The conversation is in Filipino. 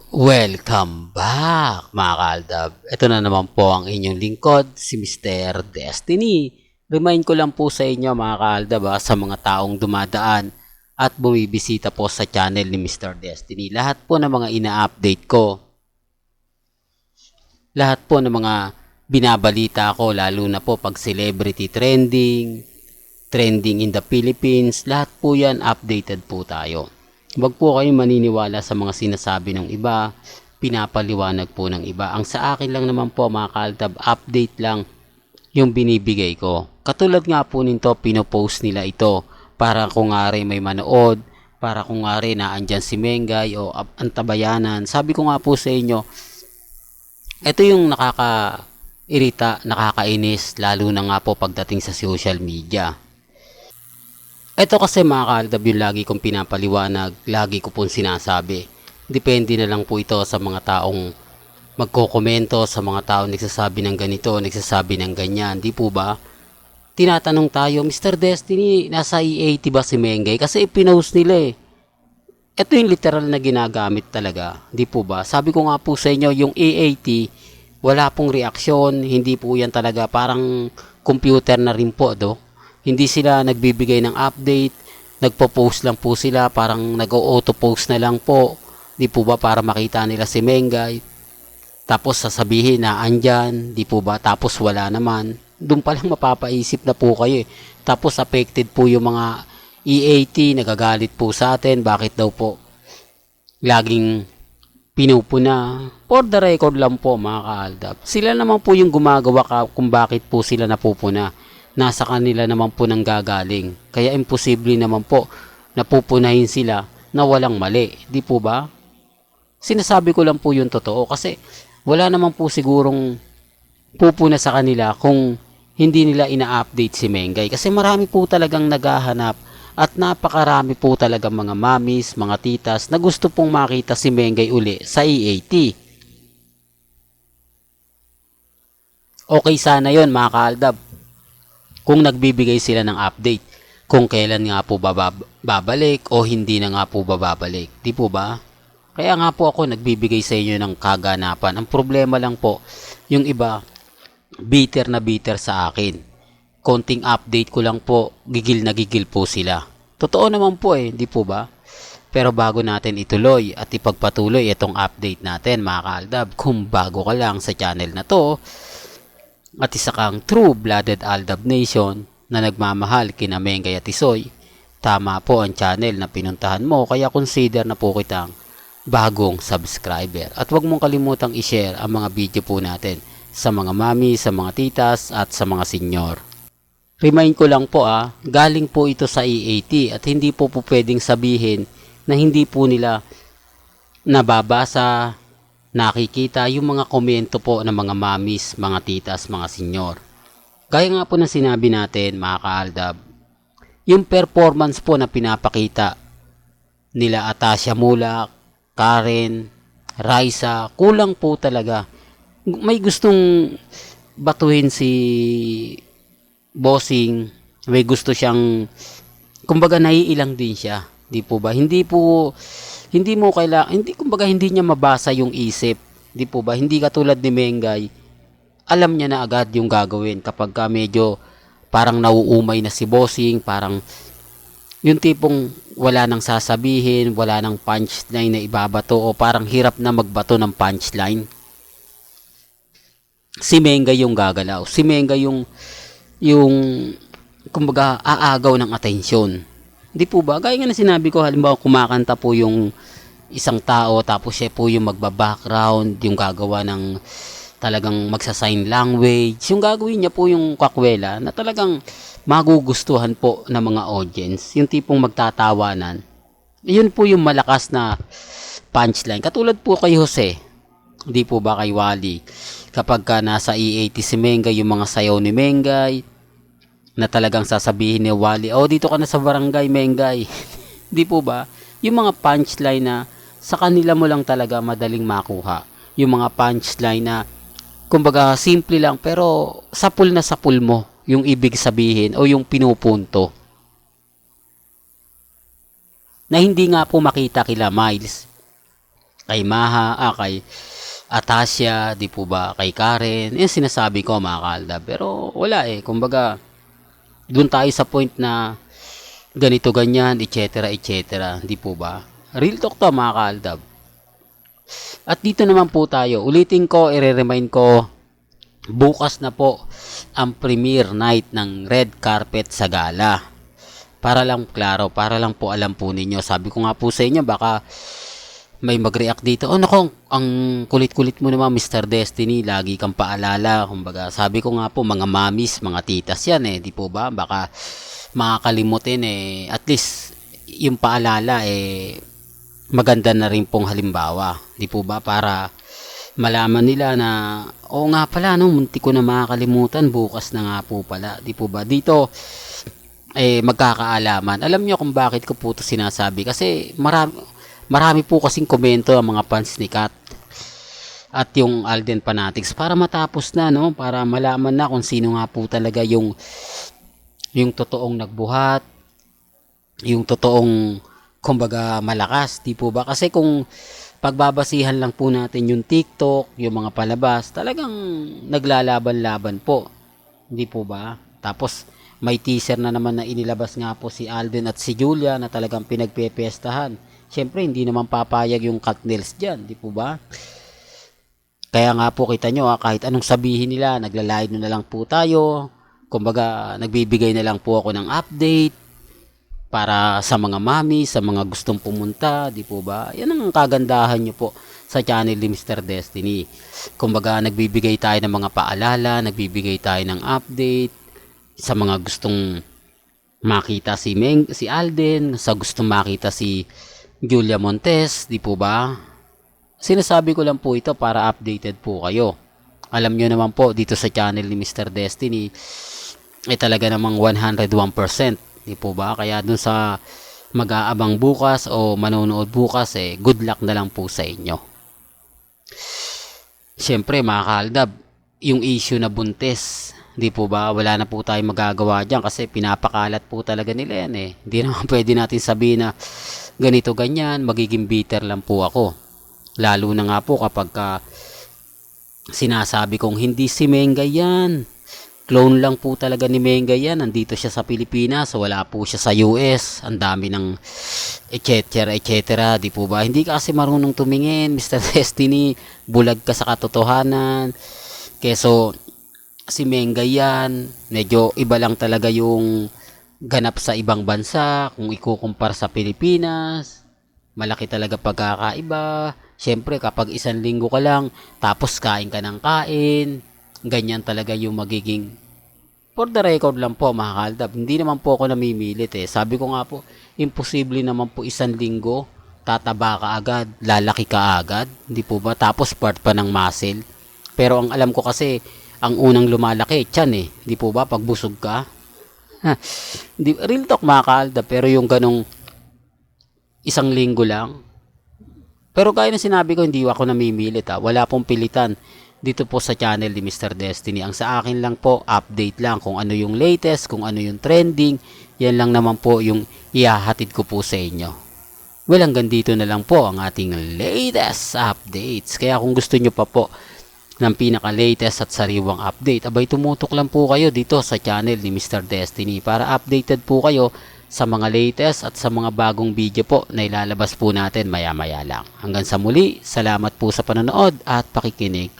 Welcome back mga kaaldab. Ito na naman po ang inyong lingkod, si Mr. Destiny. Remind ko lang po sa inyo mga kaaldab sa mga taong dumadaan at bumibisita po sa channel ni Mr. Destiny. Lahat po ng mga ina-update ko, lahat po ng mga binabalita ko, lalo na po pag celebrity trending in the Philippines, lahat po yan updated po tayo. Huwag po kayong maniniwala sa mga sinasabi ng iba, pinapaliwanag po ng iba. Ang sa akin lang naman po mga kaaldab, update lang yung binibigay ko. Katulad nga po nito, pinopost nila ito para kung ngari may manood, para kung ngari na andyan si Mengay o Antabayanan. Sabi ko nga po sa inyo, ito yung nakakairita, nakakainis, lalo na nga po pagdating sa social media. Ito kasi mga kaaldab yung lagi kong pinapaliwanag, lagi ko pong sinasabi. Depende na lang po ito sa mga taong magkokomento, sa mga taong nagsasabi ng ganito, nagsasabi ng ganyan. Di po ba? Tinatanong tayo, Mr. Destiny, nasa E80 ba si Mengay? Kasi ipinost nila eh. Ito yung literal na ginagamit talaga. Di po ba? Sabi ko nga po sa inyo, yung E80, wala pong reaksyon. Hindi po yan talaga. Parang computer na rin po, do. Hindi sila nagbibigay ng update, nagpo-post lang po sila, parang nag-auto-post na lang po. Di po ba para makita nila si Mengay? Tapos sasabihin na andyan, di po ba? Tapos wala naman. Doon pa lang mapapaisip na po kayo eh. Tapos affected po yung mga E80, nagagalit po sa atin. Bakit daw po laging pinupuna? For the record lang po mga kaaldab. Sila naman po yung gumagawa kung bakit po sila napupuna. Nasa kanila naman po nang gagaling. Kaya imposible naman po na pupunahin sila na walang mali. Di po ba? Sinasabi ko lang po yung totoo kasi wala naman po sigurong pupuna sa kanila kung hindi nila ina-update si Mengay. Kasi marami po talagang naghahanap at napakarami po talagang mga mamis, mga titas na gusto pong makita si Mengay uli sa E80. Okay sana yon mga kaaldab kung nagbibigay sila ng update kung kailan nga po babalik o hindi na nga po babalik. Di po ba? Kaya nga po ako nagbibigay sa inyo ng kaganapan. Ang problema lang po, yung iba, bitter na bitter sa akin. Konting update ko lang po, gigil na gigil po sila. Totoo naman po eh, di po ba? Pero bago natin ituloy at ipagpatuloy itong update natin mga kaaldab, kung bago ka lang sa channel na to, at isa kang true-blooded Aldab Nation na nagmamahal kina Mengay at Isoy, tama po ang channel na pinuntahan mo kaya consider na po kitang bagong subscriber. At huwag mong kalimutang i-share ang mga video po natin sa mga mami, sa mga titas at sa mga senior. Remind ko lang po galing po ito sa E80 at hindi po pwedeng sabihin na hindi po nila nababasa, nakikita yung mga komento po ng mga mamis, mga titas, mga senyor. Gaya nga po ng sinabi natin mga kaaldab, yung performance po na pinapakita nila Atasha Mulak, Karen, Raisa, kulang po talaga. May gustong batuhin si Bossing, may gusto siyang, kumbaga naiilang din siya. Di po ba? Hindi mo kailangan, hindi kumbaga hindi niya mabasa yung isip. Di po ba? Hindi katulad ni Mengay. Alam niya na agad yung gagawin kapag medyo parang nauumay na si Bossing, parang yung tipong wala nang sasabihin, wala nang punchline na ibabato o parang hirap na magbato ng punchline. Si Mengay yung gagalaw. Si Mengay yung kumbaga aagaw ng atensyon. Di po ba? Gaya nga na sinabi ko, halimbawa kumakanta po yung isang tao tapos siya po yung magba-background, yung gagawa ng talagang magsa-sign language. Yung gagawin niya po yung kakwela na talagang magugustuhan po ng mga audience. Yung tipong magtatawanan. Yun po yung malakas na punchline. Katulad po kay Jose. Di po ba kay Wally? Kapag nasa E80 si Mengay, yung mga sayaw ni Mengay, na talagang sasabihin ni Wally, oh dito ka na sa barangay Mengay. Di po ba? Yung mga punchline na sa kanila mo lang talaga madaling makuha. Yung mga punchline na kumbaga simple lang pero sapul na sapul mo yung ibig sabihin o yung pinupunto. Na hindi nga po makita kila Miles kay Maha, kay Atasha, di po ba, kay Karen, yung sinasabi ko mga kaaldab. Pero wala kumbaga, doon tayo sa point na ganito ganyan, etc. etc. Di po ba? Real talk to mga kaaldab. At dito naman po tayo, ulitin ko, i-remind ko, bukas na po ang premiere night ng red carpet sa gala. Para lang klaro, para lang po alam po ninyo. Sabi ko nga po sa inyo, baka may mag-react dito. Oh nako, ang kulit-kulit mo naman Mr. Destiny, lagi kang paalala. Kumbaga, sabi ko nga po, mga mamis, mga titas yan di po ba? Baka makakalimutin at least yung paalala maganda na rin pong halimbawa. Di po ba? Para malaman nila na, oo nga pala, no, munti ko na makakalimutan, bukas na nga po pala. Di po ba? Dito, magkakaalaman. Alam niyo kung bakit ko po ito sinasabi? Kasi marami po kasing komento ang mga fans ni Kat at yung Alden Fanatics para matapos na, no, para malaman na kung sino nga po talaga yung totoong nagbuhat, yung totoong kumbaga malakas, di po ba? Kasi kung pagbabasihan lang po natin yung TikTok, yung mga palabas, talagang naglalaban-laban po, di po ba? Tapos may teaser na naman na inilabas nga po si Alden at si Julia na talagang pinagpepiestahan. Siyempre, hindi naman papayag yung cut nails dyan, di po ba? Kaya nga po kita nyo, kahit anong sabihin nila, nagla-live na lang po tayo. Kumbaga, nagbibigay na lang po ako ng update para sa mga mami, sa mga gustong pumunta, di po ba? Yan ang kagandahan nyo po sa channel ni Mr. Destiny. Kumbaga, nagbibigay tayo ng mga paalala, nagbibigay tayo ng update sa mga gustong makita si Alden, sa gustong makita si Julia Montes, di po ba? Sinasabi ko lang po ito para updated po kayo. Alam nyo naman po, dito sa channel ni Mr. Destiny, talaga namang 101%, di po ba? Kaya dun sa mag-aabang bukas o manonood bukas, good luck na lang po sa inyo. Siyempre mga kaaldab, yung issue na buntis, di po ba, wala na po tayong magagawa dyan kasi pinapakalat po talaga nila yan Hindi naman pwede natin sabihin na ganito ganyan, magiging bitter lang po ako. Lalo na nga po kapag sinasabi kong hindi si Mengay yan. Clone lang po talaga ni Mengay yan. Nandito siya sa Pilipinas, wala po siya sa US. Ang dami ng etc. etc. Di po ba? Hindi ka kasi marunong tumingin, Mr. Destiny. Bulag ka sa katotohanan. Keso si Mengay yan, medyo iba lang talaga yung ganap sa ibang bansa. Kung ikukumpara sa Pilipinas, malaki talaga pagkakaiba. Siyempre kapag isang linggo ka lang, tapos kain ka ng kain, ganyan talaga yung magiging. For the record lang po mga kaaldab, hindi naman po ako namimilit Sabi ko nga po, imposible naman po isang linggo, tataba ka agad, lalaki ka agad, hindi po ba? Tapos part pa ng muscle. Pero ang alam ko kasi, ang unang lumalaki, tiyan di po ba? Pag busog ka. Real talk mga kaaldab, pero yung ganong isang linggo lang. Pero gaya na sinabi ko, hindi ako namimilit Wala pong pilitan dito po sa channel ni Mr. Destiny. Ang sa akin lang po, update lang kung ano yung latest, kung ano yung trending. Yan lang naman po yung ihahatid ko po sa inyo. Well, hanggang dito na lang po ang ating latest updates. Kaya kung gusto nyo pa po ng pinaka-latest at sariwang update, abay tumutok lang po kayo dito sa channel ni Mr. Destiny para updated po kayo sa mga latest at sa mga bagong video po na ilalabas po natin maya-maya lang. Hanggang sa muli, salamat po sa panonood at pakikinig.